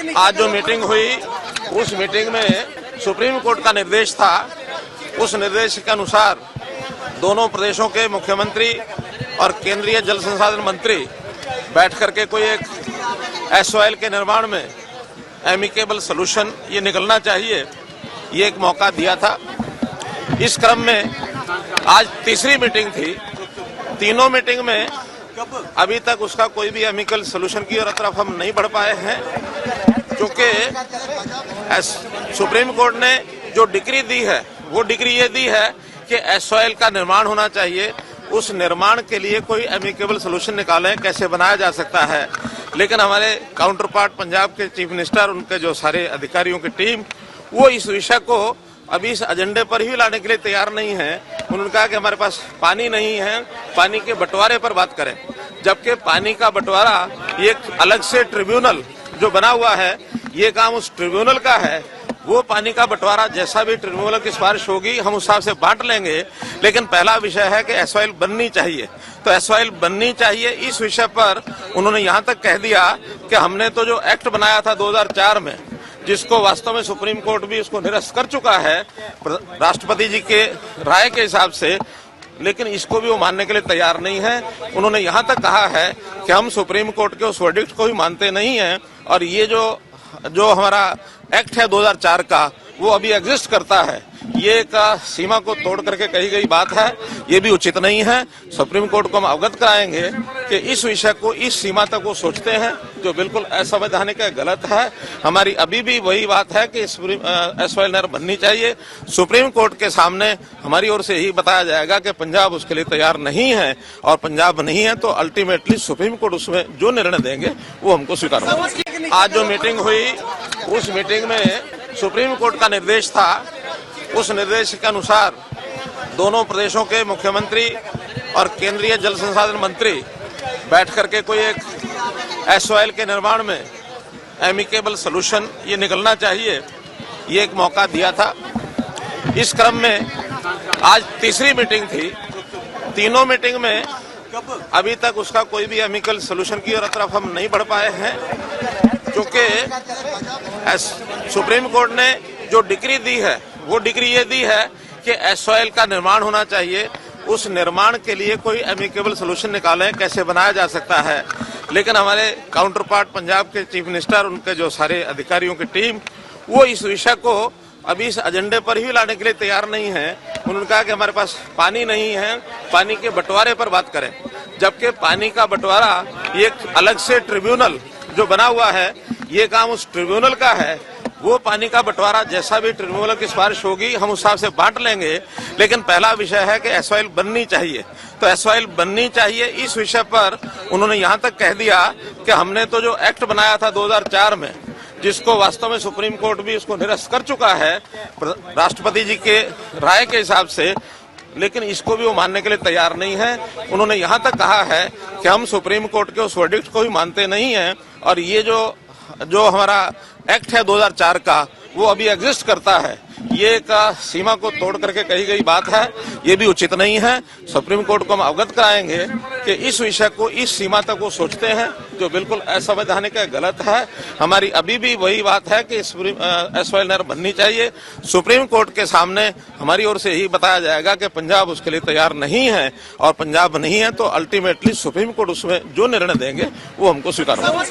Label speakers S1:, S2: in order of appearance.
S1: आज जो मीटिंग हुई उस मीटिंग में सुप्रीम कोर्ट का निर्देश था। उस निर्देश के अनुसार दोनों प्रदेशों के मुख्यमंत्री और केंद्रीय जल संसाधन मंत्री बैठ करके कोई एक एसओएल के निर्माण में एमिकेबल सॉल्यूशन ये निकलना चाहिए, ये एक मौका दिया था। इस क्रम में आज तीसरी मीटिंग थी। तीनों मीटिंग में अभी तक उसका कोई भी एमिकल सॉल्यूशन की तरफ हम नहीं बढ़ पाए हैं, क्योंकि सुप्रीम कोर्ट ने जो डिक्री दी है वो डिक्री ये दी है कि एसओएल का निर्माण होना चाहिए। उस निर्माण के लिए कोई एमिकेबल सॉल्यूशन निकालें, कैसे बनाया जा सकता है। लेकिन हमारे काउंटर पार्ट पंजाब के चीफ मिनिस्टर, उनके जो सारे अधिकारियों की टीम, वो इस विषय को अभी इस एजेंडे पर ही लाने के लिए तैयार नहीं है। उन्होंने कहा कि हमारे पास पानी नहीं है, पानी के बंटवारे पर बात करें। जबकि पानी का बंटवारा ये एक अलग से ट्रिब्यूनल जो बना हुआ है, ये काम उस ट्रिब्यूनल का है। वो पानी का बंटवारा जैसा भी ट्रिब्यूनल की सिफारिश होगी हम उस हिसाब से बांट लेंगे। लेकिन पहला विषय है कि एसओएल बननी चाहिए, तो एसओएल बननी चाहिए। इस विषय पर उन्होंने यहाँ तक कह दिया कि हमने तो जो एक्ट बनाया था 2004 में, जिसको वास्तव में सुप्रीम कोर्ट भी उसको निरस्त कर चुका है राष्ट्रपति जी के राय के हिसाब से, लेकिन इसको भी वो मानने के लिए तैयार नहीं है। उन्होंने यहाँ तक कहा है कि हम सुप्रीम कोर्ट के उस वर्डिक्ट को भी मानते नहीं हैं, और ये जो हमारा एक्ट है 2004 का, वो अभी एग्जिस्ट करता है। ये एक सीमा को तोड़ करके कही गई बात है, ये भी उचित नहीं है। सुप्रीम कोर्ट को हम अवगत कराएंगे कि इस विषय को इस सीमा तक वो सोचते हैं, जो बिल्कुल असंवैधानिक है, गलत है। हमारी अभी भी वही बात है कि एसओएल नहर बननी चाहिए। सुप्रीम कोर्ट के सामने हमारी ओर से यही बताया जाएगा कि पंजाब उसके लिए तैयार नहीं है, और पंजाब नहीं है तो अल्टीमेटली सुप्रीम कोर्ट उसमें जो निर्णय देंगे वो हमको स्वीकार होगा। आज जो मीटिंग हुई उस मीटिंग में सुप्रीम कोर्ट का निर्देश था। उस निर्देश के अनुसार दोनों प्रदेशों के मुख्यमंत्री और केंद्रीय जल संसाधन मंत्री बैठ करके कोई एक एसओएल के निर्माण में एमिकेबल सॉल्यूशन ये निकलना चाहिए, ये एक मौका दिया था। इस क्रम में आज तीसरी मीटिंग थी। तीनों मीटिंग में अभी तक उसका कोई भी एमिकल सॉल्यूशन की तरफ हम नहीं बढ़ पाए हैं, क्योंकि सुप्रीम कोर्ट ने जो डिक्री दी है वो डिक्री ये दी है कि एसओएल का निर्माण होना चाहिए। उस निर्माण के लिए कोई एमिकेबल सॉल्यूशन निकालें, कैसे बनाया जा सकता है। लेकिन हमारे काउंटर पार्ट पंजाब के चीफ मिनिस्टर, उनके जो सारे अधिकारियों की टीम, वो इस विषय को अभी इस एजेंडे पर ही लाने के लिए तैयार नहीं है। उन्होंने कहा कि हमारे पास पानी नहीं है, पानी के बंटवारे पर बात करें। जबकि पानी का बंटवारा ये एक अलग से ट्रिब्यूनल जो बना हुआ है, ये काम उस ट्रिब्यूनल का है। वो पानी का बंटवारा जैसा भी ट्रिब्यूनल की सिफारिश होगी हम उस हिसाब से बांट लेंगे। लेकिन पहला विषय है कि एसओएल बननी चाहिए, तो एसओएल बननी चाहिए। इस विषय पर उन्होंने यहाँ तक कह दिया कि हमने तो जो एक्ट बनाया था 2004 में, जिसको वास्तव में सुप्रीम कोर्ट भी उसको निरस्त कर चुका है राष्ट्रपति जी के राय के हिसाब से, लेकिन इसको भी वो मानने के लिए तैयार नहीं है। उन्होंने यहाँ तक कहा है कि हम सुप्रीम कोर्ट के उस वर्डिक्ट को भी मानते नहीं हैं, और ये जो हमारा एक्ट है 2004 का, वो अभी एग्जिस्ट करता है। ये एक सीमा को तोड़ करके कही गई बात है, ये भी उचित नहीं है। सुप्रीम कोर्ट को हम अवगत कराएंगे कि इस विषय को इस सीमा तक वो सोचते हैं, जो बिल्कुल असंवैधानिक है, गलत है। हमारी अभी भी वही बात है कि एसओएल नहर बननी चाहिए। सुप्रीम कोर्ट के सामने हमारी ओर से यही बताया जाएगा कि पंजाब उसके लिए तैयार नहीं है, और पंजाब नहीं है तो अल्टीमेटली सुप्रीम कोर्ट उसमें जो निर्णय देंगे वो हमको स्वीकार होगा।